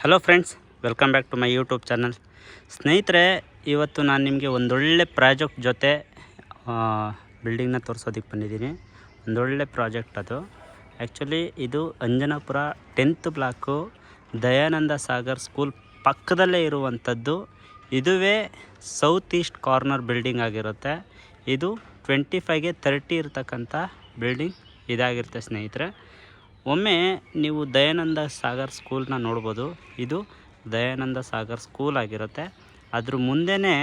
Hello friends, welcome back to my YouTube channel. ಸ್ನೇಹಿತರೆ, ಇವತ್ತು ನಾನು ನಿಮಗೆ ಒಂದೊಳ್ಳೆ ಪ್ರಾಜೆಕ್ಟ್ ಜೊತೆ ಬಿಲ್ಡಿಂಗ್ನ ತೋರಿಸೋದಕ್ಕೆ ಬಂದಿದ್ದೀನಿ. ಒಂದೊಳ್ಳೆ ಪ್ರಾಜೆಕ್ಟ್ ಅದು. ಆ್ಯಕ್ಚುಲಿ ಇದು Anjanapura 10th block Dayananda Sagar school ಪಕ್ಕದಲ್ಲೇ ಇರುವಂಥದ್ದು. ಇದುವೇ ಸೌತ್ ಈಸ್ಟ್ ಕಾರ್ನರ್ ಬಿಲ್ಡಿಂಗ್ ಆಗಿರುತ್ತೆ. ಇದು 25ಗೆ 30 ಇರತಕ್ಕಂಥ ಬಿಲ್ಡಿಂಗ್ ಇದಾಗಿರುತ್ತೆ ಸ್ನೇಹಿತರೆ. ಒಮ್ಮೆ ನೀವು ದಯಾನಂದ ಸಾಗರ್ ಸ್ಕೂಲ್ನ ನೋಡ್ಬೋದು. ಇದು ದಯಾನಂದ ಸಾಗರ್ ಸ್ಕೂಲ್ ಆಗಿರುತ್ತೆ. ಅದ್ರ ಮುಂದೆನೇ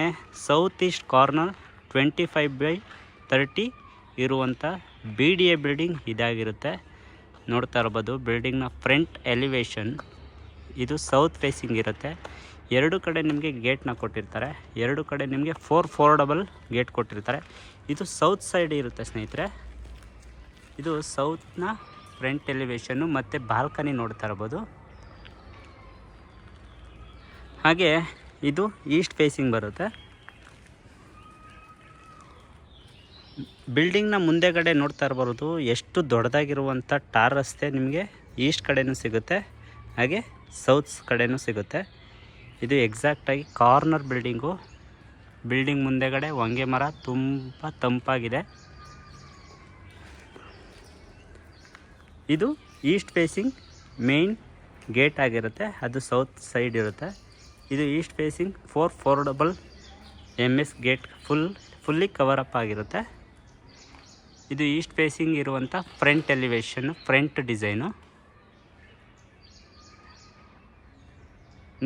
ಸೌತ್ ಈಸ್ಟ್ ಕಾರ್ನರ್ 25/30 ಇರುವಂಥ BDA ಬಿಲ್ಡಿಂಗ್ ಇದಾಗಿರುತ್ತೆ. ನೋಡ್ತಾ ಇರ್ಬೋದು ಬಿಲ್ಡಿಂಗ್ನ ಫ್ರಂಟ್ ಎಲಿವೇಶನ್. ಇದು ಸೌತ್ ಫೇಸಿಂಗ್ ಇರುತ್ತೆ. ಎರಡು ಕಡೆ ನಿಮಗೆ ಗೇಟ್ನ ಕೊಟ್ಟಿರ್ತಾರೆ. ಎರಡು ಕಡೆ ನಿಮಗೆ 4 ಗೇಟ್ ಕೊಟ್ಟಿರ್ತಾರೆ. ಇದು ಸೌತ್ ಸೈಡ್ ಇರುತ್ತೆ ಸ್ನೇಹಿತರೆ. ಇದು ಸೌತ್ನ ಫ್ರಂಟ್ ಎಲಿವೇಶನ್ನು ಮತ್ತು ಬಾಲ್ಕನಿ ನೋಡ್ತಾ ಇರ್ಬೋದು. ಹಾಗೆ ಇದು ಈಸ್ಟ್ ಫೇಸಿಂಗ್ ಬರುತ್ತೆ. ಬಿಲ್ಡಿಂಗ್ನ ಮುಂದೆಗಡೆ ನೋಡ್ತಾ ಇರ್ಬೋದು ಎಷ್ಟು ದೊಡ್ಡದಾಗಿರುವಂಥ ಟಾರ್ ರಸ್ತೆ ನಿಮಗೆ ಈಸ್ಟ್ ಕಡೆಯೂ ಸಿಗುತ್ತೆ, ಹಾಗೆ ಸೌತ್ ಕಡೆಯೂ ಸಿಗುತ್ತೆ. ಇದು ಎಕ್ಸಾಕ್ಟಾಗಿ ಕಾರ್ನರ್ ಬಿಲ್ಡಿಂಗು. ಬಿಲ್ಡಿಂಗ್ ಮುಂದೆಗಡೆ ಹೊಂಗೆ ಮರ ತುಂಬ ತಂಪಾಗಿದೆ. ಇದು ಈಸ್ಟ್ ಫೇಸಿಂಗ್ ಮೇನ್ ಗೇಟ್ ಆಗಿರುತ್ತೆ. ಅದು ಸೌತ್ ಸೈಡ್ ಇರುತ್ತೆ. ಇದು East facing 4 MS gate fully cover up ಆಗಿರುತ್ತೆ. ಇದು ಈಸ್ಟ್ ಫೇಸಿಂಗ್ ಇರುವಂಥ ಫ್ರಂಟ್ ಎಲಿವೇಶನ್ನು, ಫ್ರಂಟ್ ಡಿಸೈನು.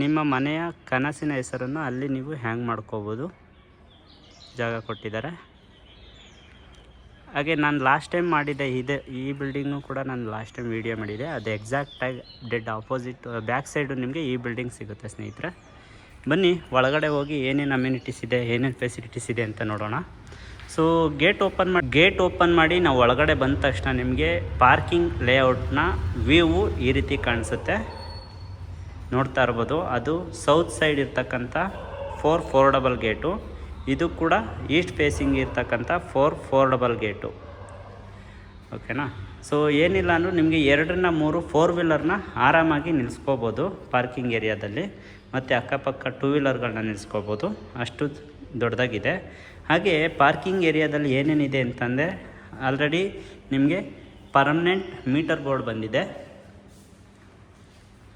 ನಿಮ್ಮ ಮನೆಯ ಕನಸಿನ ಹೆಸರನ್ನು ಅಲ್ಲಿ ನೀವು ಹ್ಯಾಂಗ್ ಮಾಡ್ಕೋಬೋದು, ಜಾಗ ಕೊಟ್ಟಿದ್ದಾರೆ. ಹಾಗೆ ನಾನು ಲಾಸ್ಟ್ ಟೈಮ್ ಮಾಡಿದ್ದೆ ಈ ಬಿಲ್ಡಿಂಗು ಕೂಡ ನಾನು ಲಾಸ್ಟ್ ಟೈಮ್ ವೀಡಿಯೋ ಮಾಡಿದೆ. ಅದು ಎಕ್ಸಾಕ್ಟಾಗಿ ಡೆಡ್ ಆಪೋಸಿಟ್ ಬ್ಯಾಕ್ ಸೈಡು ನಿಮಗೆ ಈ ಬಿಲ್ಡಿಂಗ್ ಸಿಗುತ್ತೆ ಸ್ನೇಹಿತರೆ. ಬನ್ನಿ ಒಳಗಡೆ ಹೋಗಿ ಏನೇನು ಅಮ್ಯುನಿಟೀಸ್ ಇದೆ, ಏನೇನು ಫೆಸಿಲಿಟೀಸ್ ಇದೆ ಅಂತ ನೋಡೋಣ. ಸೊ ಗೇಟ್ ಓಪನ್ ಮಾಡಿ ನಾವು ಒಳಗಡೆ ಬಂದ ತಕ್ಷಣ ನಿಮಗೆ ಪಾರ್ಕಿಂಗ್ ಲೇಔಟ್ನ ವ್ಯೂವು ಈ ರೀತಿ ಕಾಣಿಸುತ್ತೆ. ನೋಡ್ತಾ ಇರ್ಬೋದು. ಅದು ಸೌತ್ ಸೈಡ್ ಇರ್ತಕ್ಕಂಥ 4 ಗೇಟು. ಇದು ಕೂಡ ಈಸ್ಟ್ ಫೇಸಿಂಗ್ ಇರ್ತಕ್ಕಂಥ 4 ಗೇಟು. ಓಕೆನಾ. ಸೊ ಏನಿಲ್ಲ ಅಂದರೂ ನಿಮಗೆ 2-3 4 ವೀಲರ್ನ ಆರಾಮಾಗಿ ನಿಲ್ಲಿಸ್ಕೋಬೋದು ಪಾರ್ಕಿಂಗ್ ಏರಿಯಾದಲ್ಲಿ. ಮತ್ತು ಅಕ್ಕಪಕ್ಕ 2 ವೀಲರ್ಗಳನ್ನ ನಿಲ್ಲಿಸ್ಕೋಬೋದು, ಅಷ್ಟು ದೊಡ್ಡದಾಗಿದೆ. ಹಾಗೆ ಪಾರ್ಕಿಂಗ್ ಏರಿಯಾದಲ್ಲಿ ಏನೇನಿದೆ ಅಂತಂದರೆ ಆಲ್ರೆಡಿ ನಿಮಗೆ ಪರ್ಮನೆಂಟ್ ಮೀಟರ್ ಬೋರ್ಡ್ ಬಂದಿದೆ.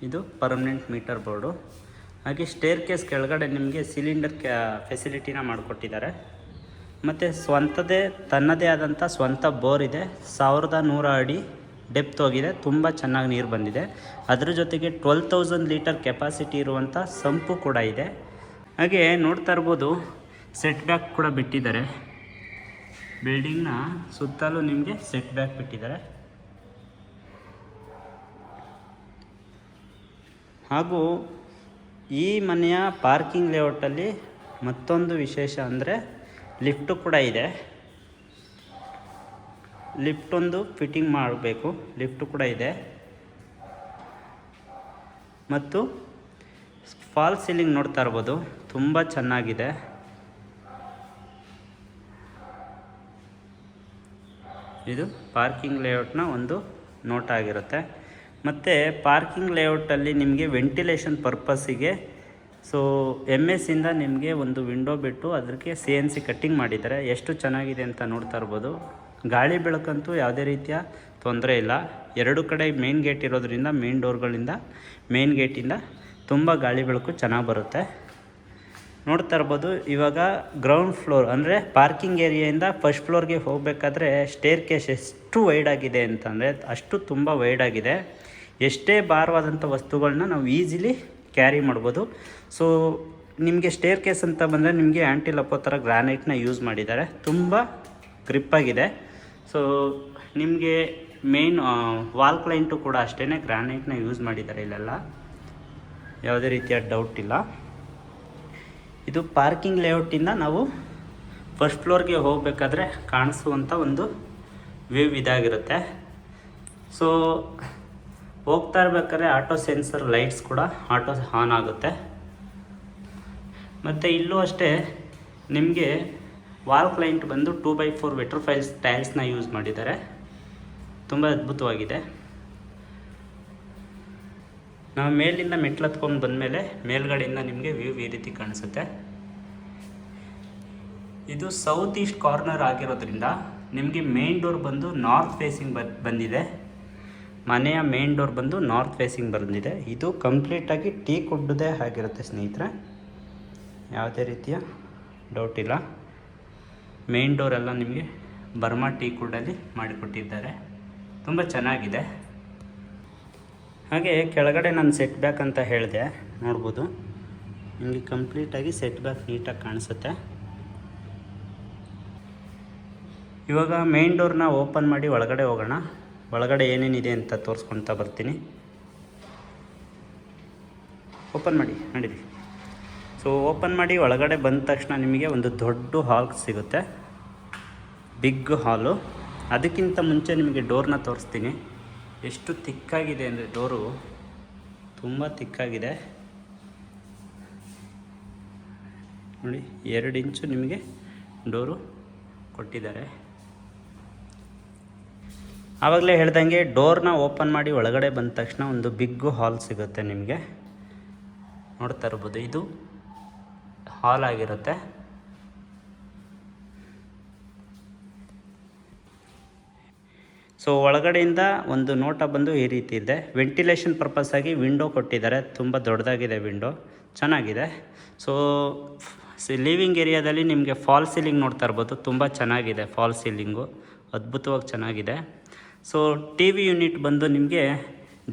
ಇದು ಪರ್ಮನೆಂಟ್ ಮೀಟರ್ ಬೋರ್ಡು. ಹಾಗೆ ಸ್ಟೇರ್ ಕೇಸ್ ಕೆಳಗಡೆ ನಿಮಗೆ ಸಿಲಿಂಡರ್ ಫೆಸಿಲಿಟಿನ ಮಾಡಿಕೊಟ್ಟಿದ್ದಾರೆ. ಮತ್ತು ತನ್ನದೇ ಆದಂಥ ಸ್ವಂತ ಬೋರ್ ಇದೆ. 1100 ಅಡಿ ಡೆಪ್ತ್ ಹೋಗಿದೆ. ತುಂಬ ಚೆನ್ನಾಗಿ ನೀರು ಬಂದಿದೆ. ಅದ್ರ ಜೊತೆಗೆ 12,000 ಲೀಟರ್ ಕೆಪಾಸಿಟಿ ಇರುವಂಥ ಸಂಪು ಕೂಡ ಇದೆ. ಹಾಗೆ ನೋಡ್ತಾ ಇರ್ಬೋದು ಸೆಟ್ ಬ್ಯಾಕ್ ಕೂಡ ಬಿಟ್ಟಿದ್ದಾರೆ. ಬಿಲ್ಡಿಂಗ್ನ ಸುತ್ತಲೂ ನಿಮಗೆ ಸೆಟ್ ಬ್ಯಾಕ್ ಬಿಟ್ಟಿದ್ದಾರೆ. ಹಾಗೂ ಈ ಮನೆಯ ಪಾರ್ಕಿಂಗ್ ಲೇಔಟಲ್ಲಿ ಮತ್ತೊಂದು ವಿಶೇಷ ಅಂದರೆ ಲಿಫ್ಟು ಕೂಡ ಇದೆ. ಲಿಫ್ಟೊಂದು ಫಿಟ್ಟಿಂಗ್ ಮಾಡಬೇಕು. ಲಿಫ್ಟು ಕೂಡ ಇದೆ. ಮತ್ತು ಫಾಲ್ ಸೀಲಿಂಗ್ ನೋಡ್ತಾ ಇರ್ಬೋದು, ತುಂಬ ಚೆನ್ನಾಗಿದೆ. ಇದು ಪಾರ್ಕಿಂಗ್ ಲೇಔಟ್ನ ಒಂದು ನೋಟ ಆಗಿರುತ್ತೆ. ಮತ್ತು ಪಾರ್ಕಿಂಗ್ ಲೇಔಟಲ್ಲಿ ನಿಮಗೆ ವೆಂಟಿಲೇಷನ್ ಪರ್ಪಸ್ಸಿಗೆ MS ಇಂದ ನಿಮಗೆ ಒಂದು ವಿಂಡೋ ಬಿಟ್ಟು ಅದಕ್ಕೆ CNC ಕಟ್ಟಿಂಗ್ ಮಾಡಿದ್ದಾರೆ. ಎಷ್ಟು ಚೆನ್ನಾಗಿದೆ ಅಂತ ನೋಡ್ತಾ ಇರ್ಬೋದು. ಗಾಳಿ ಬೆಳಕಂತೂ ಯಾವುದೇ ರೀತಿಯ ತೊಂದರೆ ಇಲ್ಲ. ಎರಡು ಕಡೆ ಮೇನ್ ಗೇಟ್ ಇರೋದ್ರಿಂದ ಮೇನ್ ಗೇಟಿಂದ ತುಂಬ ಗಾಳಿ ಬೆಳಕು ಚೆನ್ನಾಗಿ ಬರುತ್ತೆ. ನೋಡ್ತಾ ಇರ್ಬೋದು. ಇವಾಗ ಗ್ರೌಂಡ್ ಫ್ಲೋರ್ ಅಂದರೆ ಪಾರ್ಕಿಂಗ್ ಏರಿಯಾಯಿಂದ ಫಸ್ಟ್ ಫ್ಲೋರ್ಗೆ ಹೋಗಬೇಕಾದ್ರೆ ಸ್ಟೇರ್ ಕೇಸ್ ಎಷ್ಟು ವೈಡ್ ಆಗಿದೆ ಅಂತಂದರೆ ಅಷ್ಟು ತುಂಬ ವೈಡ್ ಆಗಿದೆ. ಎಷ್ಟೇ ಭಾರವಾದಂಥ ವಸ್ತುಗಳನ್ನ ನಾವು ಈಸಿಲಿ ಕ್ಯಾರಿ ಮಾಡ್ಬೋದು. ಸೊ ನಿಮಗೆ ಸ್ಟೇರ್ ಕೇಸ್ ಅಂತ ಬಂದರೆ ನಿಮಗೆ ಆ್ಯಂಟಿಲಪೋ ಥರ ಗ್ರಾನೈಟ್ನ ಯೂಸ್ ಮಾಡಿದ್ದಾರೆ. ತುಂಬ ಗ್ರಿಪ್ಪಾಗಿದೆ. ಸೊ ನಿಮಗೆ ಮೇನ್ ವಾಲ್ ಕ್ಲೈಂಟು ಕೂಡ ಅಷ್ಟೇ ಗ್ರಾನೈಟ್ನ ಯೂಸ್ ಮಾಡಿದ್ದಾರೆ. ಇಲ್ಲೆಲ್ಲ ಯಾವುದೇ ರೀತಿಯ ಡೌಟ್ ಇಲ್ಲ. ಇದು ಪಾರ್ಕಿಂಗ್ ಲೇಔಟಿಂದ ನಾವು ಫಸ್ಟ್ ಫ್ಲೋರ್ಗೆ ಹೋಗಬೇಕಾದ್ರೆ ಕಾಣಿಸುವಂಥ ಒಂದು ವ್ಯೂ ಇದಾಗಿರುತ್ತೆ. ಸೊ ಹೋಗ್ತಾ ಇರ್ಬೇಕಾದ್ರೆ ಆಟೋ ಸೆನ್ಸರ್ ಲೈಟ್ಸ್ ಕೂಡ ಆನ್ ಆಗುತ್ತೆ. ಮತ್ತು ಇಲ್ಲೂ ಅಷ್ಟೇ ನಿಮಗೆ ವಾಲ್ ಕ್ಲೈಂಟ್ ಬಂದು 2x4 ವೆಟ್ರೋಫೈಲ್ಸ್ ಟೈಲ್ಸ್ನ ಯೂಸ್ ಮಾಡಿದ್ದಾರೆ. ತುಂಬ ಅದ್ಭುತವಾಗಿದೆ. ನಾವು ಮೇಲಿಂದ ಮೆಟ್ಲು ಹತ್ಕೊಂಡು ಬಂದಮೇಲೆ ಮೇಲ್ಗಡೆಯಿಂದ ನಿಮಗೆ ವ್ಯೂ ಈ ರೀತಿ ಕಾಣಿಸುತ್ತೆ. ಇದು ಸೌತ್ ಈಸ್ಟ್ ಕಾರ್ನರ್ ಆಗಿರೋದ್ರಿಂದ ನಿಮಗೆ ಮೇನ್ ಡೋರ್ ಬಂದು ನಾರ್ತ್ ಫೇಸಿಂಗ್ ಬಂದಿದೆ. ಮನೆಯ ಮೇನ್ ಡೋರ್ ಬಂದು ನಾರ್ತ್ ಫೇಸಿಂಗ್ ಬಂದಿದೆ. ಇದು ಕಂಪ್ಲೀಟಾಗಿ ಟೀಕ್ ವುಡ್ದೇ ಆಗಿರುತ್ತೆ ಸ್ನೇಹಿತರೆ, ಯಾವುದೇ ರೀತಿಯ ಡೌಟ್ ಇಲ್ಲ. ಮೇನ್ ಡೋರೆಲ್ಲ ನಿಮಗೆ ಬರ್ಮಾ ಟೀಕ್ ವುಡ್ಡಲ್ಲಿ ಮಾಡಿಕೊಟ್ಟಿದ್ದಾರೆ, ತುಂಬ ಚೆನ್ನಾಗಿದೆ. ಹಾಗೆ ಕೆಳಗಡೆ ನಾನು ಸೆಟ್ ಬ್ಯಾಕ್ ಅಂತ ಹೇಳಿದೆ, ನೋಡ್ಬೋದು ನಿಮಗೆ ಕಂಪ್ಲೀಟಾಗಿ ಸೆಟ್ ಬ್ಯಾಕ್ ನೀಟಾಗಿ ಕಾಣಿಸುತ್ತೆ. ಇವಾಗ ಮೇನ್ ಡೋರ್ನ ಓಪನ್ ಮಾಡಿ ಒಳಗಡೆ ಹೋಗೋಣ. ಒಳಗಡೆ ಏನೇನಿದೆ ಅಂತ ತೋರಿಸ್ಕೊಳ್ತಾ ಬರ್ತೀನಿ. ಓಪನ್ ಮಾಡಿ ನಡೀರಿ. ಸೊ ಓಪನ್ ಮಾಡಿ ಒಳಗಡೆ ಬಂದ ತಕ್ಷಣ ನಿಮಗೆ ಒಂದು ದೊಡ್ಡ ಹಾಲ್ ಸಿಗುತ್ತೆ, ಬಿಗ್ ಹಾಲು. ಅದಕ್ಕಿಂತ ಮುಂಚೆ ನಿಮಗೆ ಡೋರ್ನ ತೋರಿಸ್ತೀನಿ. ಎಷ್ಟು ತಿಕ್ಕಾಗಿದೆ ಅಂದರೆ ಡೋರು ತುಂಬ ತಿಕ್ಕಾಗಿದೆ ನೋಡಿ. 2 ಇಂಚು ನಿಮಗೆ ಡೋರು ಕೊಟ್ಟಿದ್ದಾರೆ. ಆವಾಗಲೇ ಹೇಳ್ದಂಗೆ ಡೋರ್ನ ಓಪನ್ ಮಾಡಿ ಒಳಗಡೆ ಬಂದ ತಕ್ಷಣ ಒಂದು ಬಿಗ್ ಹಾಲ್ ಸಿಗುತ್ತೆ ನಿಮಗೆ, ನೋಡ್ತಾ ಇರ್ಬೋದು. ಇದು ಹಾಲ್ ಆಗಿರುತ್ತೆ. ಸೊ ಒಳಗಡೆಯಿಂದ ಒಂದು ನೋಟ ಬಂದು ಈ ರೀತಿ ಇದೆ. ವೆಂಟಿಲೇಷನ್ ಪರ್ಪಸ್ ಆಗಿ ವಿಂಡೋ ಕೊಟ್ಟಿದ್ದಾರೆ, ತುಂಬ ದೊಡ್ಡದಾಗಿದೆ ವಿಂಡೋ, ಚೆನ್ನಾಗಿದೆ. ಸೊ ಲಿವಿಂಗ್ ಏರಿಯಾದಲ್ಲಿ ನಿಮಗೆ ಫಾಲ್ ಸೀಲಿಂಗ್ ನೋಡ್ತಾ ಇರ್ಬೋದು, ತುಂಬ ಚೆನ್ನಾಗಿದೆ. ಫಾಲ್ ಸೀಲಿಂಗು ಅದ್ಭುತವಾಗಿ ಚೆನ್ನಾಗಿದೆ. ಸೊ ಟಿ ವಿ ಯೂನಿಟ್ ಬಂದು ನಿಮಗೆ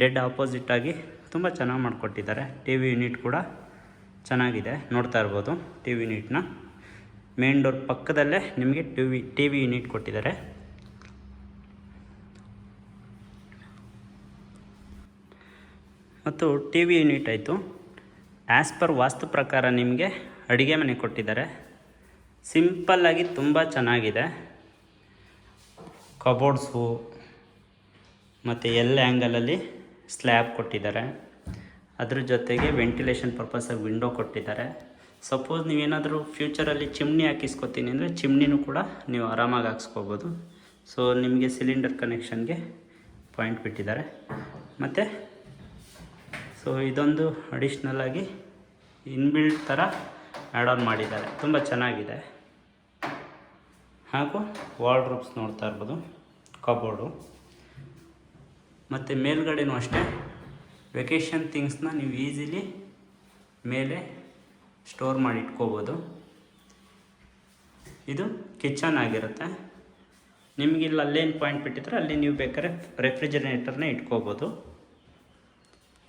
ಡೆಡ್ ಆಪೋಸಿಟಾಗಿ ತುಂಬ ಚೆನ್ನಾಗಿ ಮಾಡಿಕೊಟ್ಟಿದ್ದಾರೆ. ಟಿ ವಿ ಯೂನಿಟ್ ಕೂಡ ಚೆನ್ನಾಗಿದೆ, ನೋಡ್ತಾ ಇರ್ಬೋದು. ಟಿ ವಿ ಯೂನಿಟ್ನ ಮೇನ್ ಡೋರ್ ಪಕ್ಕದಲ್ಲೇ ನಿಮಗೆ ಟಿ ವಿ ಯೂನಿಟ್ ಕೊಟ್ಟಿದ್ದಾರೆ. ಮತ್ತು ಟಿ ವಿ ಯೂನಿಟ್ ಆಯಿತು. ಆ್ಯಸ್ ಪರ್ ವಾಸ್ತು ಪ್ರಕಾರ ನಿಮಗೆ ಅಡುಗೆ ಮನೆ ಕೊಟ್ಟಿದ್ದಾರೆ. ಸಿಂಪಲ್ಲಾಗಿ ತುಂಬ ಚೆನ್ನಾಗಿದೆ. ಕಬೋರ್ಡ್ಸು ಮತ್ತು ಆ್ಯಂಗಲಲ್ಲಿ ಸ್ಲ್ಯಾಬ್ ಕೊಟ್ಟಿದ್ದಾರೆ. ಅದ್ರ ಜೊತೆಗೆ ವೆಂಟಿಲೇಷನ್ ಪರ್ಪಸಾಗಿ ವಿಂಡೋ ಕೊಟ್ಟಿದ್ದಾರೆ. ಸಪೋಸ್ ನೀವೇನಾದರೂ ಫ್ಯೂಚರಲ್ಲಿ ಚಿಮ್ನಿ ಹಾಕಿಸ್ಕೊತೀನಿ ಅಂದರೆ ಚಿಮ್ನಿನೂ ಕೂಡ ನೀವು ಆರಾಮಾಗಿ ಹಾಕ್ಸ್ಕೋಬೋದು. ಸೊ ನಿಮಗೆ ಸಿಲಿಂಡರ್ ಕನೆಕ್ಷನ್ಗೆ ಪಾಯಿಂಟ್ ಬಿಟ್ಟಿದ್ದಾರೆ. ಮತ್ತು ಸೊ ಇದೊಂದು ಅಡಿಷ್ನಲ್ಲಾಗಿ ಇನ್ಬಿಲ್ಟ್ ಥರ ಆ್ಯಡ್ ಆನ್ ಮಾಡಿದ್ದಾರೆ, ತುಂಬ ಚೆನ್ನಾಗಿದೆ. ಹಾಗೂ ವಾರ್ಡ್ರೋಬ್ಸ್ ನೋಡ್ತಾ ಇರ್ಬೋದು, ಕಬೋರ್ಡು. ಮತ್ತು ಮೇಲ್ಗಡೆನೂ ಅಷ್ಟೇ ವೆಕೇಷನ್ ಥಿಂಗ್ಸ್ನ ನೀವು ಈಸಿಲಿ ಮೇಲೆ ಸ್ಟೋರ್ ಮಾಡಿ ಇಟ್ಕೋಬೋದು. ಇದು ಕಿಚನ್ ಆಗಿರುತ್ತೆ. ನಿಮಗಿಲ್ಲ ಅಲ್ಲೇನು ಪಾಯಿಂಟ್ ಬಿಟ್ಟಿದ್ರೆ ಅಲ್ಲಿ ನೀವು ಬೇಕಾದ್ರೆ ರೆಫ್ರಿಜರೇಟರ್ನೇ ಇಟ್ಕೋಬೋದು.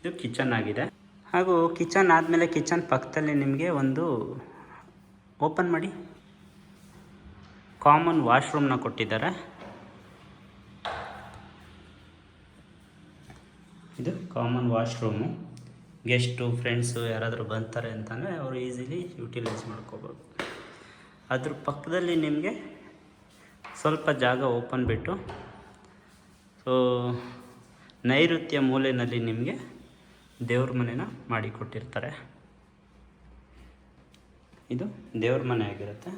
ಇದು ಕಿಚನ್ ಆಗಿದೆ. ಹಾಗೂ ಕಿಚನ್ ಆದಮೇಲೆ ಕಿಚನ್ ಪಕ್ಕದಲ್ಲಿ ನಿಮಗೆ ಒಂದು ಓಪನ್ ಮಾಡಿ ಕಾಮನ್ ವಾಶ್ರೂಮ್ನ ಕೊಟ್ಟಿದ್ದಾರೆ. ಇದು ಕಾಮನ್ ವಾಶ್ರೂಮು. ಗೆಸ್ಟು ಫ್ರೆಂಡ್ಸು ಯಾರಾದರೂ ಬರ್ತಾರೆ ಅಂತಂದರೆ ಅವರು ಈಸಿಲಿ ಯುಟಿಲೈಸ್ ಮಾಡ್ಕೋಬೋದು. ಅದ್ರ ಪಕ್ಕದಲ್ಲಿ ನಿಮಗೆ ಸ್ವಲ್ಪ ಜಾಗ ಓಪನ್ ಬಿಟ್ಟು ಸೊ ನೈಋತ್ಯ ಮೂಲೆಯಲ್ಲಿ ನಿಮಗೆ ದೇವ್ರ ಮನೆನ ಮಾಡಿಕೊಟ್ಟಿರ್ತಾರೆ. ಇದು ದೇವ್ರ ಮನೆ ಆಗಿರುತ್ತೆ.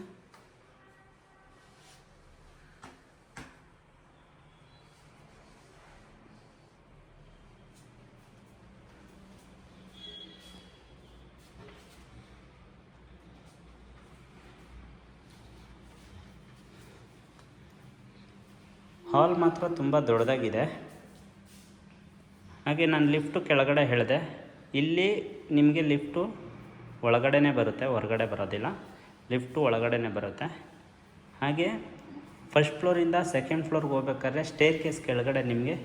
ಹಾಲ್ ಮಾತ್ರ ತುಂಬ ದೊಡ್ಡದಾಗಿದೆ. ಹಾಗೆ ನಾನು ಲಿಫ್ಟು ಕೆಳಗಡೆ ಹೇಳಿದೆ, ಇಲ್ಲಿ ನಿಮಗೆ ಲಿಫ್ಟು ಒಳಗಡೆನೇ ಬರುತ್ತೆ, ಹೊರಗಡೆ ಬರೋದಿಲ್ಲ. ಲಿಫ್ಟು ಒಳಗಡೆನೇ ಬರುತ್ತೆ. ಹಾಗೆ ಫಸ್ಟ್ ಫ್ಲೋರಿಂದ ಸೆಕೆಂಡ್ ಫ್ಲೋರ್ಗೆ ಹೋಗ್ಬೇಕಾದ್ರೆ ಸ್ಟೇರ್ ಕೇಸ್ ಕೆಳಗಡೆ ನಿಮಗೆ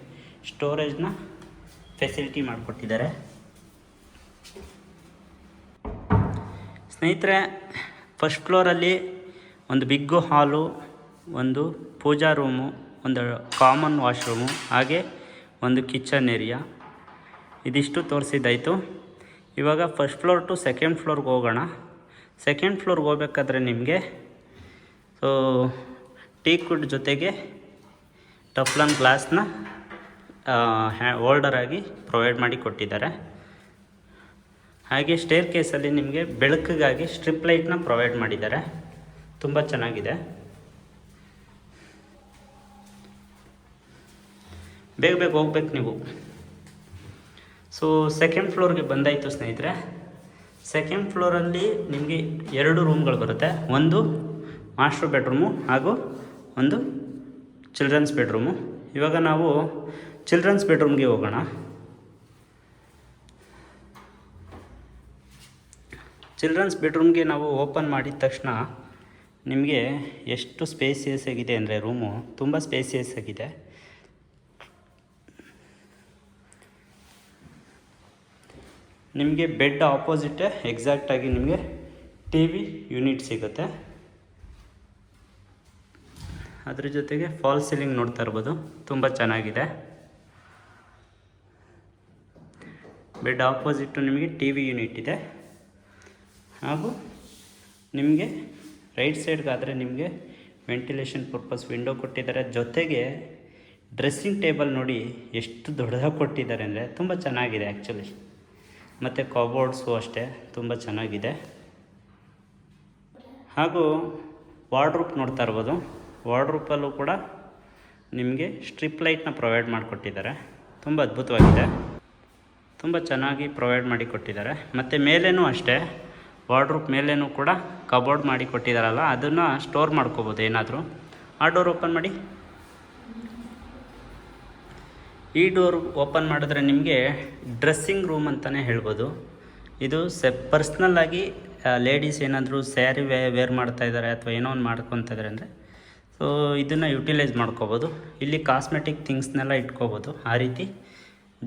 ಸ್ಟೋರೇಜ್ನ ಫೆಸಿಲಿಟಿ ಮಾಡಿಕೊಟ್ಟಿದ್ದಾರೆ. ಸ್ನೇಹಿತರೆ, ಫಸ್ಟ್ ಫ್ಲೋರಲ್ಲಿ ಒಂದು ಬಿಗ್ಗು ಹಾಲು, ಒಂದು ಪೂಜಾ ರೂಮು, ಒಂದು ಕಾಮನ್ ವಾಶ್ರೂಮು, ಹಾಗೆ ಒಂದು ಕಿಚನ್ ಏರಿಯಾ, ಇದಿಷ್ಟು ತೋರಿಸಿದ್ದಾಯಿತು. ಇವಾಗ ಫಸ್ಟ್ ಫ್ಲೋರ್ ಟು ಸೆಕೆಂಡ್ ಫ್ಲೋರ್ಗೆ ಹೋಗೋಣ. ಸೆಕೆಂಡ್ ಫ್ಲೋರ್ಗೆ ಹೋಗ್ಬೇಕಾದ್ರೆ ನಿಮಗೆ ಸೊ ಟೀಕ್ ವುಡ್ ಜೊತೆಗೆ ಟಫ್ಲಾನ್ ಗ್ಲಾಸ್ನ ಹೋಲ್ಡರಾಗಿ ಪ್ರೊವೈಡ್ ಮಾಡಿ ಕೊಟ್ಟಿದ್ದಾರೆ. ಹಾಗೆ ಸ್ಟೇರ್ ಕೇಸಲ್ಲಿ ನಿಮಗೆ ಬೆಳಕಿಗಾಗಿ ಸ್ಟ್ರಿಪ್ ಲೈಟ್ನ ಪ್ರೊವೈಡ್ ಮಾಡಿದ್ದಾರೆ, ತುಂಬ ಚೆನ್ನಾಗಿದೆ. ಬೇಗ ಹೋಗ್ಬೇಕು ನೀವು. ಸೊ ಸೆಕೆಂಡ್ ಫ್ಲೋರ್ಗೆ ಬಂದಾಯಿತು ಸ್ನೇಹಿತರೆ. ಸೆಕೆಂಡ್ ಫ್ಲೋರಲ್ಲಿ ನಿಮಗೆ 2 ರೂಮ್ಗಳು ಬರುತ್ತೆ. ಒಂದು ಮಾಸ್ಟರ್ ಬೆಡ್ರೂಮು ಹಾಗೂ ಒಂದು ಚಿಲ್ಡ್ರನ್ಸ್ ಬೆಡ್ರೂಮು. ಇವಾಗ ನಾವು ಚಿಲ್ಡ್ರನ್ಸ್ ಬೆಡ್ರೂಮ್ಗೆ ಹೋಗೋಣ. ಚಿಲ್ಡ್ರನ್ಸ್ ಬೆಡ್ರೂಮ್ಗೆ ನಾವು ಓಪನ್ ಮಾಡಿದ ತಕ್ಷಣ ನಿಮಗೆ ಎಷ್ಟು ಸ್ಪೇಸಿಯಸ್ ಆಗಿದೆ ಅಂದರೆ ರೂಮು ತುಂಬ ಸ್ಪೇಸಿಯಸ್ ಆಗಿದೆ. ನಿಮಗೆ ಬೆಡ್ ಆಪೋಸಿಟೇ ಎಕ್ಸಾಕ್ಟಾಗಿ ನಿಮಗೆ ಟಿ ವಿ ಯೂನಿಟ್ ಸಿಗುತ್ತೆ. ಅದ್ರ ಜೊತೆಗೆ ಫಾಲ್ ಸೀಲಿಂಗ್ ನೋಡ್ತಾ ಇರ್ಬೋದು, ತುಂಬ ಚೆನ್ನಾಗಿದೆ. ಬೆಡ್ ಆಪೋಸಿಟ್ಟು ನಿಮಗೆ ಟಿ ವಿ ಯೂನಿಟ್ ಇದೆ. ಹಾಗೂ ನಿಮಗೆ ರೈಟ್ ಸೈಡ್ಗಾದರೆ ನಿಮಗೆ ವೆಂಟಿಲೇಷನ್ ಪರ್ಪಸ್ ವಿಂಡೋ ಕೊಟ್ಟಿದ್ದಾರೆ. ಜೊತೆಗೆ ಡ್ರೆಸ್ಸಿಂಗ್ ಟೇಬಲ್ ನೋಡಿ ಎಷ್ಟು ದೊಡ್ಡದಾಗಿ ಕೊಟ್ಟಿದ್ದಾರೆ ಅಂದರೆ ತುಂಬ ಚೆನ್ನಾಗಿದೆ ಆ್ಯಕ್ಚುಲಿ. ಮತ್ತು ಕಬೋರ್ಡ್ಸು ಅಷ್ಟೇ ತುಂಬ ಚೆನ್ನಾಗಿದೆ. ಹಾಗೂ ವಾರ್ಡ್ರೂಪ್ ನೋಡ್ತಾ ಇರ್ಬೋದು. ವಾರ್ಡ್ರೂಪಲ್ಲೂ ಕೂಡ ನಿಮಗೆ ಸ್ಟ್ರಿಪ್ ಲೈಟ್ನ ಪ್ರೊವೈಡ್ ಮಾಡಿಕೊಟ್ಟಿದ್ದಾರೆ. ತುಂಬ ಅದ್ಭುತವಾಗಿದೆ, ತುಂಬ ಚೆನ್ನಾಗಿ ಪ್ರೊವೈಡ್ ಮಾಡಿ ಕೊಟ್ಟಿದ್ದಾರೆ. ಮತ್ತು ಮೇಲೇನೂ ಅಷ್ಟೇ, ವಾರ್ಡ್ರೂಪ್ ಮೇಲೇನೂ ಕೂಡ ಕಬೋರ್ಡ್ ಮಾಡಿ ಕೊಟ್ಟಿದ್ದಾರಲ್ಲ, ಅದನ್ನು ಸ್ಟೋರ್ ಮಾಡ್ಕೋಬೋದು ಏನಾದರೂ. ಆ ಡೋರ್ ಓಪನ್ ಮಾಡಿ. ಈ ಡೋರ್ ಓಪನ್ ಮಾಡಿದ್ರೆ ನಿಮಗೆ ಡ್ರೆಸ್ಸಿಂಗ್ ರೂಮ್ ಅಂತಲೇ ಹೇಳ್ಬೋದು. ಇದು ಪರ್ಸ್ನಲ್ಲಾಗಿ ಲೇಡೀಸ್ ಏನಾದರೂ ಸ್ಯಾರಿ ವೇರ್ ಮಾಡ್ತಾ ಇದ್ದಾರೆ ಅಥವಾ ಏನೋ ಒಂದು ಮಾಡ್ಕೊತಾ ಇದ್ದಾರೆ ಅಂದರೆ ಸೊ ಇದನ್ನು ಯುಟಿಲೈಸ್ ಮಾಡ್ಕೋಬೋದು. ಇಲ್ಲಿ ಕಾಸ್ಮೆಟಿಕ್ ಥಿಂಗ್ಸ್ನೆಲ್ಲ ಇಟ್ಕೋಬೋದು. ಆ ರೀತಿ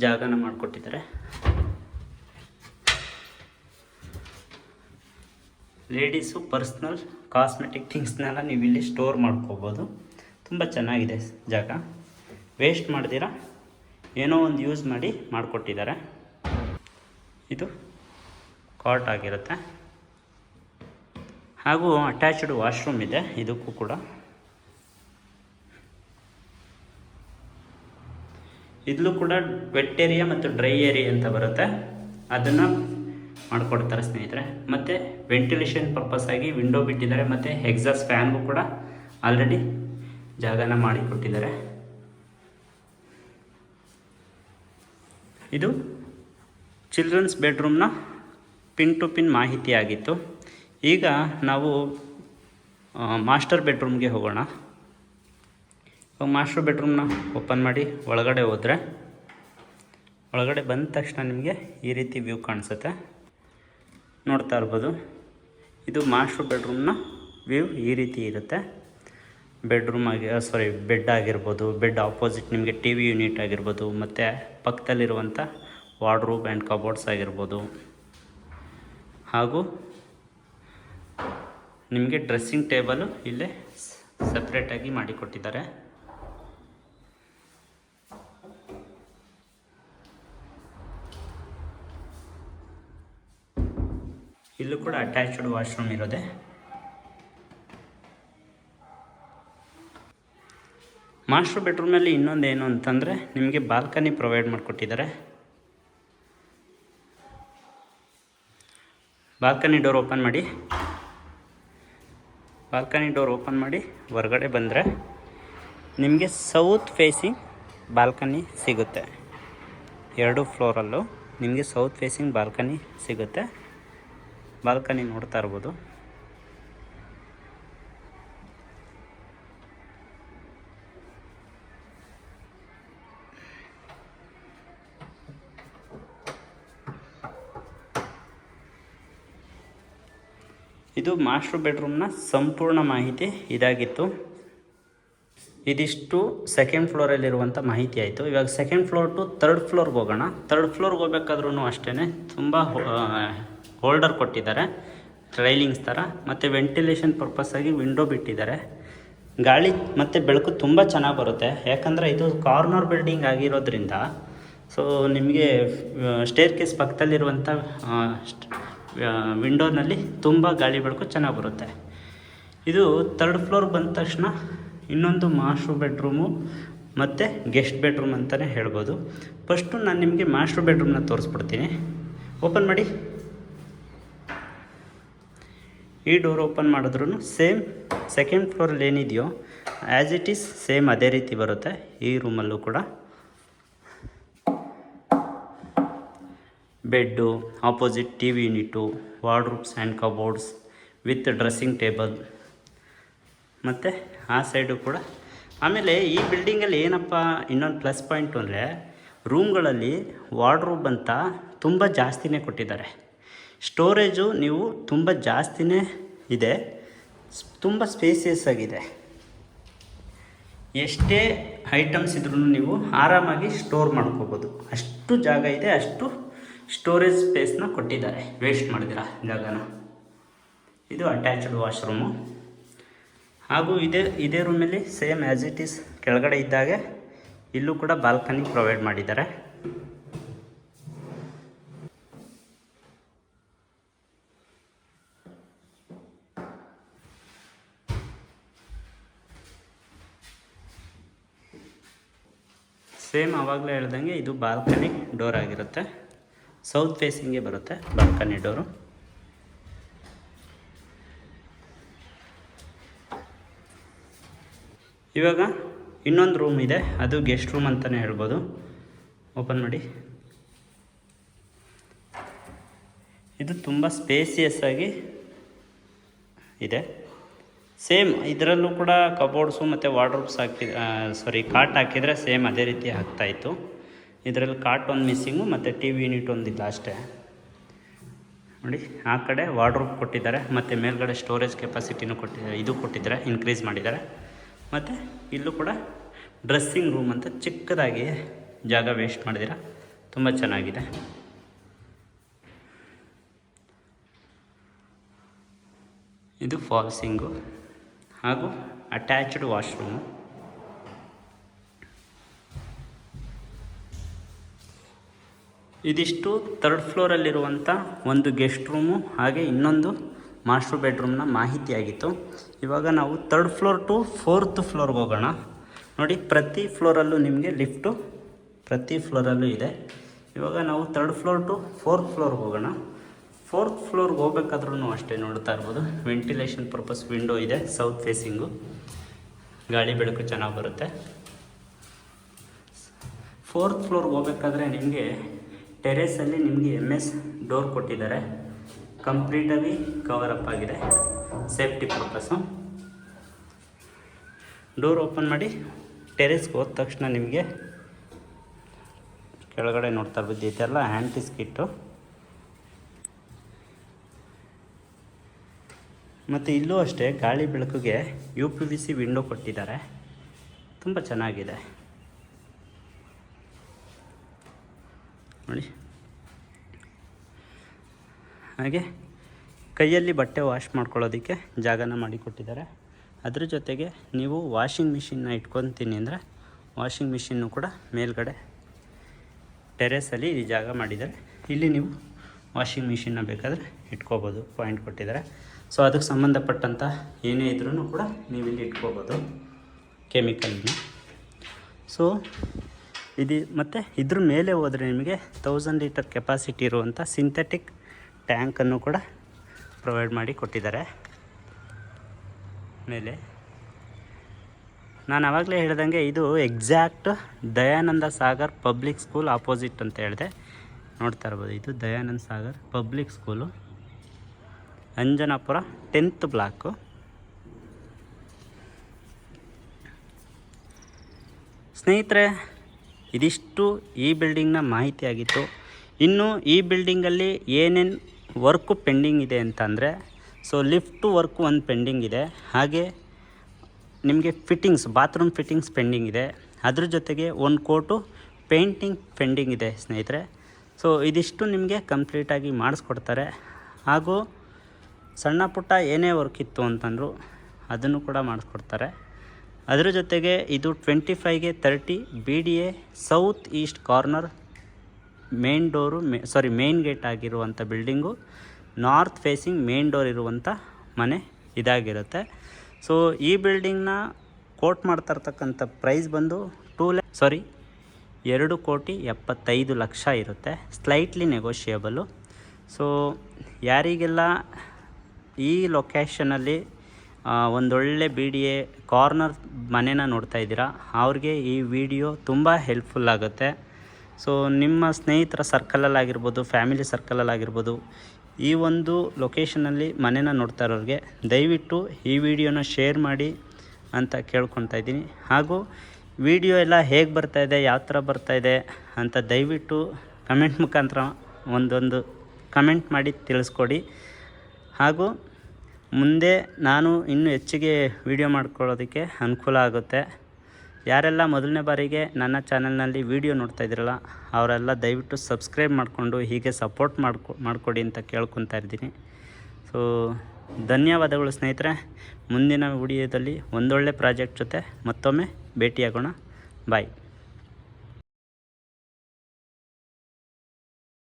ಜಾಗನ ಮಾಡಿಕೊಟ್ಟಿದ್ದಾರೆ. ಲೇಡೀಸು ಪರ್ಸ್ನಲ್ ಕಾಸ್ಮೆಟಿಕ್ ಥಿಂಗ್ಸ್ನೆಲ್ಲ ನೀವು ಇಲ್ಲಿ ಸ್ಟೋರ್ ಮಾಡ್ಕೋಬೋದು. ತುಂಬ ಚೆನ್ನಾಗಿದೆ ಜಾಗ, ವೇಸ್ಟ್ ಮಾಡ್ದಿರ ಏನೋ ಒಂದು ಯೂಸ್ ಮಾಡಿ ಮಾಡಿಕೊಟ್ಟಿದ್ದಾರೆ. ಇದು ಕಾಟ್ ಆಗಿರುತ್ತೆ. ಹಾಗೂ ಅಟ್ಯಾಚ್ಡ್ ವಾಶ್ರೂಮ್ ಇದೆ ಇದಕ್ಕೂ ಕೂಡ. ಇಲ್ಲೂ ಕೂಡ ವೆಟ್ ಏರಿಯಾ ಮತ್ತು ಡ್ರೈ ಏರಿಯಾ ಅಂತ ಬರುತ್ತೆ, ಅದನ್ನು ಮಾಡಿಕೊಡ್ತಾರೆ ಸ್ನೇಹಿತರೆ. ಮತ್ತು ವೆಂಟಿಲೇಷನ್ ಪರ್ಪಸ್ ಆಗಿ ವಿಂಡೋ ಬಿಟ್ಟಿದ್ದಾರೆ. ಮತ್ತು ಎಕ್ಸಾಸ್ಟ್ ಫ್ಯಾನ್ಗೂ ಕೂಡ ಆಲ್ರೆಡಿ ಜಾಗನ ಮಾಡಿಕೊಟ್ಟಿದ್ದಾರೆ. ಇದು ಚಿಲ್ಡ್ರನ್ಸ್ ಬೆಡ್ರೂಮ್ನ ಪಿನ್ ಟು ಪಿನ್ ಮಾಹಿತಿ ಆಗಿತ್ತು. ಈಗ ನಾವು ಮಾಸ್ಟರ್ ಬೆಡ್ರೂಮ್ಗೆ ಹೋಗೋಣ. ಮಾಸ್ಟರ್ ಬೆಡ್ರೂಮ್ನ ಓಪನ್ ಮಾಡಿ ಒಳಗಡೆ ಹೋದರೆ, ಒಳಗಡೆ ಬಂದ ತಕ್ಷಣ ನಿಮಗೆ ಈ ರೀತಿ ವ್ಯೂ ಕಾಣಿಸುತ್ತೆ, ನೋಡ್ತಾ ಇರ್ಬೋದು. ಇದು ಮಾಸ್ಟರ್ ಬೆಡ್ರೂಮ್ನ ವ್ಯೂ ಈ ರೀತಿ ಇರುತ್ತೆ. ಬೆಡ್ ಆಗಿರ್ಬೋದು, ಬೆಡ್ ಆಪೋಸಿಟ್ ನಿಮಗೆ ಟಿ ವಿ ಯೂನಿಟ್ ಆಗಿರ್ಬೋದು, ಮತ್ತು ಪಕ್ಕದಲ್ಲಿರುವಂಥ ವಾರ್ಡ್ರೋಬ್ ಆ್ಯಂಡ್ ಕಬೋರ್ಡ್ಸ್ ಆಗಿರ್ಬೋದು. ಹಾಗೂ ನಿಮಗೆ ಡ್ರೆಸ್ಸಿಂಗ್ ಟೇಬಲು ಇಲ್ಲೇ ಸಪ್ರೇಟಾಗಿ ಮಾಡಿಕೊಟ್ಟಿದ್ದಾರೆ. ಇಲ್ಲೂ ಕೂಡ ಅಟ್ಯಾಚ್ಡ್ ವಾಶ್ರೂಮ್ ಇರೋದೆ. ಮಾಸ್ಟರ್ ಬೆಡ್ರೂಮಲ್ಲಿ ಇನ್ನೊಂದೇನು ಅಂತಂದರೆ ನಿಮಗೆ ಬಾಲ್ಕನಿ ಪ್ರೊವೈಡ್ ಮಾಡಿಕೊಟ್ಟಿದ್ದಾರೆ. ಬಾಲ್ಕನಿ ಡೋರ್ ಓಪನ್ ಮಾಡಿ. ಬಾಲ್ಕನಿ ಡೋರ್ ಓಪನ್ ಮಾಡಿ ಹೊರಗಡೆ ಬಂದರೆ ನಿಮಗೆ ಸೌತ್ ಫೇಸಿಂಗ್ ಬಾಲ್ಕನಿ ಸಿಗುತ್ತೆ. 2 ಫ್ಲೋರಲ್ಲೂ ನಿಮಗೆ ಸೌತ್ ಫೇಸಿಂಗ್ ಬಾಲ್ಕನಿ ಸಿಗುತ್ತೆ. ಬಾಲ್ಕನಿ ನೋಡ್ತಾ ಇರ್ಬೋದು. ಇದು ಮಾಸ್ಟರ್ ಬೆಡ್ರೂಮ್ನ ಸಂಪೂರ್ಣ ಮಾಹಿತಿ ಇದಾಗಿತ್ತು. ಇದಿಷ್ಟು ಸೆಕೆಂಡ್ ಫ್ಲೋರಲ್ಲಿರುವಂಥ ಮಾಹಿತಿ ಆಯಿತು. ಇವಾಗ ಸೆಕೆಂಡ್ ಫ್ಲೋರ್ ಟು ಥರ್ಡ್ ಫ್ಲೋರ್ಗೆ ಹೋಗೋಣ. ಥರ್ಡ್ ಫ್ಲೋರ್ಗೆ ಹೋಗ್ಬೇಕಾದ್ರೂ ಅಷ್ಟೇ ತುಂಬ ಹೋಲ್ಡರ್ ಕೊಟ್ಟಿದ್ದಾರೆ, ರೈಲಿಂಗ್ಸ್ ಥರ. ಮತ್ತು ವೆಂಟಿಲೇಷನ್ ಪರ್ಪಸ್ಸಾಗಿ ವಿಂಡೋ ಬಿಟ್ಟಿದ್ದಾರೆ. ಗಾಳಿ ಮತ್ತು ಬೆಳಕು ತುಂಬ ಚೆನ್ನಾಗಿ ಬರುತ್ತೆ. ಯಾಕಂದರೆ ಇದು ಕಾರ್ನರ್ ಬಿಲ್ಡಿಂಗ್ ಆಗಿರೋದ್ರಿಂದ ಸೊ ನಿಮಗೆ ಸ್ಟೇರ್ ಕೇಸ್ ಪಕ್ಕದಲ್ಲಿರುವಂಥ ವಿಂಡೋನಲ್ಲಿ ತುಂಬ ಗಾಳಿ ಬೆಳಕು ಚೆನ್ನಾಗಿ ಬರುತ್ತೆ. ಇದು ಥರ್ಡ್ ಫ್ಲೋರ್ ಬಂದ ತಕ್ಷಣ ಇನ್ನೊಂದು ಮಾಸ್ಟರ್ ಬೆಡ್ರೂಮು ಮತ್ತು ಗೆಸ್ಟ್ ಬೆಡ್ರೂಮ್ ಅಂತಲೇ ಹೇಳ್ಬೋದು. ಫಸ್ಟು ನಾನು ನಿಮಗೆ ಮಾಸ್ಟರ್ ಬೆಡ್ರೂಮ್ನ ತೋರಿಸ್ಬಿಡ್ತೀನಿ. ಓಪನ್ ಮಾಡಿ. ಈ ಡೋರ್ ಓಪನ್ ಮಾಡಿದ್ರೂ ಸೇಮ್ ಸೆಕೆಂಡ್ ಫ್ಲೋರಲ್ಲಿ ಏನಿದೆಯೋ ಆ್ಯಸ್ ಇಟ್ ಈಸ್ ಸೇಮ್ ಅದೇ ರೀತಿ ಬರುತ್ತೆ ಈ ರೂಮಲ್ಲೂ ಕೂಡ. Bed, opposite T V unit, wardrobes and cupboards with dressing table ಮತ್ತು ಆ ಸೈಡು ಕೂಡ. ಆಮೇಲೆ ಈ ಬಿಲ್ಡಿಂಗಲ್ಲಿ ಏನಪ್ಪ ಇನ್ನೊಂದು ಪ್ಲಸ್ ಪಾಯಿಂಟು ಅಂದರೆ ರೂಮ್ಗಳಲ್ಲಿ ವಾರ್ಡ್ರೂಬ್ ಅಂತ ತುಂಬ ಜಾಸ್ತಿನೇ ಕೊಟ್ಟಿದ್ದಾರೆ. ಸ್ಟೋರೇಜು ನೀವು ತುಂಬ ಜಾಸ್ತಿನೇ ಇದೆ, ತುಂಬ ಸ್ಪೇಸಿಯಸ್ ಆಗಿದೆ. ಎಷ್ಟೇ ಐಟಮ್ಸ್ ಇದ್ರೂ ನೀವು ಆರಾಮಾಗಿ ಸ್ಟೋರ್ ಮಾಡ್ಕೋಬೋದು, ಅಷ್ಟು ಜಾಗ ಇದೆ, ಅಷ್ಟು ಸ್ಟೋರೇಜ್ ಸ್ಪೇಸ್ನ ಕೊಟ್ಟಿದ್ದಾರೆ, ವೇಸ್ಟ್ ಮಾಡಿದಿರ ಜಾಗನ. ಇದು ಅಟ್ಯಾಚ್ಡ್ ವಾಶ್ರೂಮು. ಹಾಗೂ ಇದೇ ರೂಮಲ್ಲಿ ಸೇಮ್ ಆ್ಯಸ್ ಇಟ್ ಈಸ್ ಕೆಳಗಡೆ ಇದ್ದಾಗೆ ಇಲ್ಲೂ ಕೂಡ ಬಾಲ್ಕನಿ ಪ್ರೊವೈಡ್ ಮಾಡಿದ್ದಾರೆ. ಸೇಮ್ ಆವಾಗಲೇ ಹೇಳ್ದಂಗೆ ಇದು ಬಾಲ್ಕನಿ ಡೋರ್ ಆಗಿರುತ್ತೆ, ಸೌತ್ ಫೇಸಿಂಗೇ ಬರುತ್ತೆ ಬಾಲ್ಕನಿ ಡೋರು. ಇವಾಗ ಇನ್ನೊಂದು ರೂಮ್ ಇದೆ, ಅದು ಗೆಸ್ಟ್ ರೂಮ್ ಅಂತಲೇ ಹೇಳ್ಬೋದು. ಓಪನ್ ಮಾಡಿ. ಇದು ತುಂಬ ಸ್ಪೇಸಿಯಸ್ ಆಗಿ ಇದೆ. ಸೇಮ್ ಇದರಲ್ಲೂ ಕೂಡ ಕಬೋರ್ಡ್ಸು ಮತ್ತು ವಾರ್ಡ್ರೋಬ್ಸ್ ಕಾಟ್ ಹಾಕಿದರೆ ಸೇಮ್ ಅದೇ ರೀತಿ ಆಗ್ತಾಯಿತ್ತು. ಇದರಲ್ಲಿ ಕಾಟ್ ಒಂದು ಮಿಸ್ಸಿಂಗು ಮತ್ತು ಟಿ ವಿ ಯೂನಿಟ್ ಒಂದಿಲ್ಲ ಅಷ್ಟೇ. ನೋಡಿ, ಆ ಕಡೆ ವಾರ್ಡ್ರೋಬ್ ಕೊಟ್ಟಿದ್ದಾರೆ ಮತ್ತು ಮೇಲ್ಗಡೆ ಸ್ಟೋರೇಜ್ ಕೆಪಾಸಿಟಿನೂ ಕೊಟ್ಟಿದ್ದಾರೆ, ಇನ್ಕ್ರೀಸ್ ಮಾಡಿದ್ದಾರೆ. ಮತ್ತು ಇಲ್ಲೂ ಕೂಡ ಡ್ರೆಸ್ಸಿಂಗ್ ರೂಮ್ ಅಂತ ಚಿಕ್ಕದಾಗಿ ಜಾಗ ವೇಸ್ಟ್ ಮಾಡಿದ್ದೀರ, ತುಂಬ ಚೆನ್ನಾಗಿದೆ. ಇದು ಫಾಲ್ಸಿಂಗು ಹಾಗೂ ಅಟ್ಯಾಚ್ಡ್ ವಾಶ್ರೂಮು. ಇದಿಷ್ಟು 3rd ಫ್ಲೋರಲ್ಲಿರುವಂಥ ಒಂದು ಗೆಸ್ಟ್ ರೂಮು, ಹಾಗೆ ಇನ್ನೊಂದು ಮಾಸ್ಟರ್ ಬೆಡ್ರೂಮ್ನ ಮಾಹಿತಿಯಾಗಿತ್ತು. ಇವಾಗ ನಾವು 3rd ಫ್ಲೋರ್ ಟು 4th ಫ್ಲೋರ್ಗೆ ಹೋಗೋಣ. ನೋಡಿ, ಪ್ರತಿ ಫ್ಲೋರಲ್ಲೂ ನಿಮಗೆ ಲಿಫ್ಟು ಪ್ರತಿ ಫ್ಲೋರಲ್ಲೂ ಇದೆ. ಇವಾಗ ನಾವು 3rd ಫ್ಲೋರ್ ಟು 4th ಫ್ಲೋರ್ಗೆ ಹೋಗೋಣ. 4th ಫ್ಲೋರ್ಗೆ ಹೋಗ್ಬೇಕಾದ್ರೂ ಅಷ್ಟೇ ನೋಡ್ತಾ ಇರ್ಬೋದು, ವೆಂಟಿಲೇಷನ್ ಪರ್ಪಸ್ ವಿಂಡೋ ಇದೆ, ಸೌತ್ ಫೇಸಿಂಗು, ಗಾಳಿ ಬೆಳಕು ಚೆನ್ನಾಗಿ ಬರುತ್ತೆ. 4th ಫ್ಲೋರ್ಗೆ ಹೋಗ್ಬೇಕಾದ್ರೆ ನಿಮಗೆ ಟೆರೇಸಲ್ಲಿ ನಿಮಗೆ MS ಡೋರ್ ಕೊಟ್ಟಿದ್ದಾರೆ, ಕಂಪ್ಲೀಟಾಗಿ ಕವರ್ ಅಪ್ ಆಗಿದೆ ಸೇಫ್ಟಿ ಪರ್ಪಸ್ಸು. ಡೋರ್ ಓಪನ್ ಮಾಡಿ ಟೆರೇಸ್ಗೆ ಹೋದ ತಕ್ಷಣ ನಿಮಗೆ ಕೆಳಗಡೆ ನೋಡ್ತಾ ಇರ್ಬೋದು, ಇದೆಲ್ಲ ಆ್ಯಂಟಿ ಸ್ಕಿಟ್ಟು. ಮತ್ತು ಇಲ್ಲೂ ಅಷ್ಟೇ ಗಾಳಿ ಬೆಳಕಿಗೆ UPVC ವಿಂಡೋ ಕೊಟ್ಟಿದ್ದಾರೆ, ತುಂಬ ಚೆನ್ನಾಗಿದೆ ನೋಡಿ. ಹಾಗೆ ಕೈಯಲ್ಲಿ ಬಟ್ಟೆ ವಾಶ್ ಮಾಡ್ಕೊಳ್ಳೋದಕ್ಕೆ ಜಾಗನ ಮಾಡಿಕೊಟ್ಟಿದ್ದಾರೆ. ಅದ್ರ ಜೊತೆಗೆ ನೀವು ವಾಷಿಂಗ್ ಮಿಷಿನ್ನ ಇಟ್ಕೊತೀನಿ ಅಂದರೆ ವಾಷಿಂಗ್ ಮಿಷಿನ್ನು ಕೂಡ ಮೇಲ್ಗಡೆ ಟೆರೇಸಲ್ಲಿ ಈ ಜಾಗ ಮಾಡಿದ್ದಾರೆ. ಇಲ್ಲಿ ನೀವು ವಾಷಿಂಗ್ ಮಿಷಿನ್ನ ಬೇಕಾದರೆ ಇಟ್ಕೋಬೋದು, ಪಾಯಿಂಟ್ ಕೊಟ್ಟಿದ್ದಾರೆ. ಸೊ ಅದಕ್ಕೆ ಸಂಬಂಧಪಟ್ಟಂಥ ಏನೇ ಇದ್ರೂ ಕೂಡ ನೀವು ಇಲ್ಲಿ ಇಟ್ಕೋಬೋದು ಕೆಮಿಕಲ್ನ. ಸೊ ಇದು ಮತ್ತು ಇದ್ರ ಮೇಲೆ ಹೋದರೆ ನಿಮಗೆ 1000 ಲೀಟರ್ ಕೆಪಾಸಿಟಿ ಇರುವಂಥ ಸಿಂಥೆಟಿಕ್ ಟ್ಯಾಂಕನ್ನು ಕೂಡ ಪ್ರೊವೈಡ್ ಮಾಡಿ ಕೊಟ್ಟಿದ್ದಾರೆ ಮೇಲೆ. ನಾನು ಆವಾಗಲೇ ಹೇಳ್ದಂಗೆ ಇದು exact Dayananda Sagar public school opposite ಅಂತ ಹೇಳಿದೆ, ನೋಡ್ತಾ ಇರ್ಬೋದು. ಇದು Dayananda Sagar public school, Anjanapura 10th block. ಸ್ನೇಹಿತರೆ, ಇದಿಷ್ಟು ಈ ಬಿಲ್ಡಿಂಗ್ನ ಮಾಹಿತಿ ಆಗಿತ್ತು. ಇನ್ನು ಈ ಬಿಲ್ಡಿಂಗಲ್ಲಿ ಏನೇನು ವರ್ಕು ಪೆಂಡಿಂಗ್ ಇದೆ ಅಂತಂದರೆ, ಸೊ ಲಿಫ್ಟು ವರ್ಕು ಒಂದು ಪೆಂಡಿಂಗ್ ಇದೆ, ಹಾಗೆ ನಿಮಗೆ ಬಾತ್ರೂಮ್ ಫಿಟ್ಟಿಂಗ್ಸ್ ಪೆಂಡಿಂಗ್ ಇದೆ. ಅದ್ರ ಜೊತೆಗೆ ಒಂದು ಕೋಟು ಪೇಂಟಿಂಗ್ ಪೆಂಡಿಂಗ್ ಇದೆ ಸ್ನೇಹಿತರೆ. ಸೊ ಇದಿಷ್ಟು ನಿಮಗೆ ಕಂಪ್ಲೀಟಾಗಿ ಮಾಡಿಸ್ಕೊಡ್ತಾರೆ. ಹಾಗೂ ಸಣ್ಣ ಪುಟ್ಟ ಏನೇ ವರ್ಕ್ ಇತ್ತು ಅಂತಂದರೂ ಅದನ್ನು ಕೂಡ ಮಾಡಿಸ್ಕೊಡ್ತಾರೆ. ಅದರ ಜೊತೆಗೆ ಇದು 25ಗೆ 30 BDA south east corner main door main gate ಆಗಿರುವಂಥ building, north facing main door ಇರುವಂಥ ಮನೆ ಇದಾಗಿರುತ್ತೆ. ಸೊ ಈ ಬಿಲ್ಡಿಂಗ್ನ ಕೋಟ್ ಮಾಡ್ತಾ ಇರ್ತಕ್ಕಂಥ ಪ್ರೈಸ್ ಬಂದು 2,75,00,000 ಇರುತ್ತೆ, ಸ್ಲೈಟ್ಲಿ ನೆಗೋಷಿಯಬಲು. ಸೊ ಯಾರಿಗೆಲ್ಲ ಈ ಲೊಕೇಶನಲ್ಲಿ ಒಂದೊಳ್ಳೆ BDA ಕಾರ್ನರ್ ಮನೆನ ನೋಡ್ತಾ ಇದ್ದೀರಾ, ಅವ್ರಿಗೆ ಈ ವಿಡಿಯೋ ತುಂಬ ಹೆಲ್ಪ್ಫುಲ್ ಆಗುತ್ತೆ. ಸೊ ನಿಮ್ಮ ಸ್ನೇಹಿತರ ಸರ್ಕಲಲ್ಲಾಗಿರ್ಬೋದು, ಫ್ಯಾಮಿಲಿ ಸರ್ಕಲಲ್ಲಾಗಿರ್ಬೋದು, ಈ ಒಂದು ಲೊಕೇಶನಲ್ಲಿ ಮನೆನ ನೋಡ್ತಾ ಇರೋರಿಗೆ ದಯವಿಟ್ಟು ಈ ವಿಡಿಯೋನ ಶೇರ್ ಮಾಡಿ ಅಂತ ಕೇಳ್ಕೊತಾ ಇದ್ದೀನಿ. ಹಾಗೂ ವಿಡಿಯೋ ಎಲ್ಲ ಹೇಗೆ ಬರ್ತಾಯಿದೆ, ಯಾವ ಥರ ಬರ್ತಾಯಿದೆ ಅಂತ ದಯವಿಟ್ಟು ಕಮೆಂಟ್ ಮುಖಾಂತರ ಒಂದೊಂದು ಕಮೆಂಟ್ ಮಾಡಿ ತಿಳಿಸ್ಕೊಡಿ. ಹಾಗೂ ಮುಂದೆ ನಾನು ಇನ್ನೂ ಹೆಚ್ಚಿಗೆ ವಿಡಿಯೋ ಮಾಡ್ಕೊಳ್ಳೋದಕ್ಕೆ ಅನುಕೂಲ ಆಗುತ್ತೆ. ಯಾರೆಲ್ಲ ಮೊದಲನೇ ಬಾರಿಗೆ ನನ್ನ ಚಾನಲ್ನಲ್ಲಿ ವಿಡಿಯೋ ನೋಡ್ತಾ ಇದ್ದೀರಲ್ಲ ಅವರೆಲ್ಲ ದಯವಿಟ್ಟು ಸಬ್ಸ್ಕ್ರೈಬ್ ಮಾಡಿಕೊಂಡು ಹೀಗೆ ಸಪೋರ್ಟ್ ಮಾಡಿಕೊಡಿ ಅಂತ ಕೇಳ್ಕೊತಾ ಇದ್ದೀನಿ. ಸೊ ಧನ್ಯವಾದಗಳು ಸ್ನೇಹಿತರೆ. ಮುಂದಿನ ವಿಡಿಯೋದಲ್ಲಿ ಒಂದೊಳ್ಳೆ ಪ್ರಾಜೆಕ್ಟ್ ಜೊತೆ ಮತ್ತೊಮ್ಮೆ ಭೇಟಿಯಾಗೋಣ. ಬಾಯ್.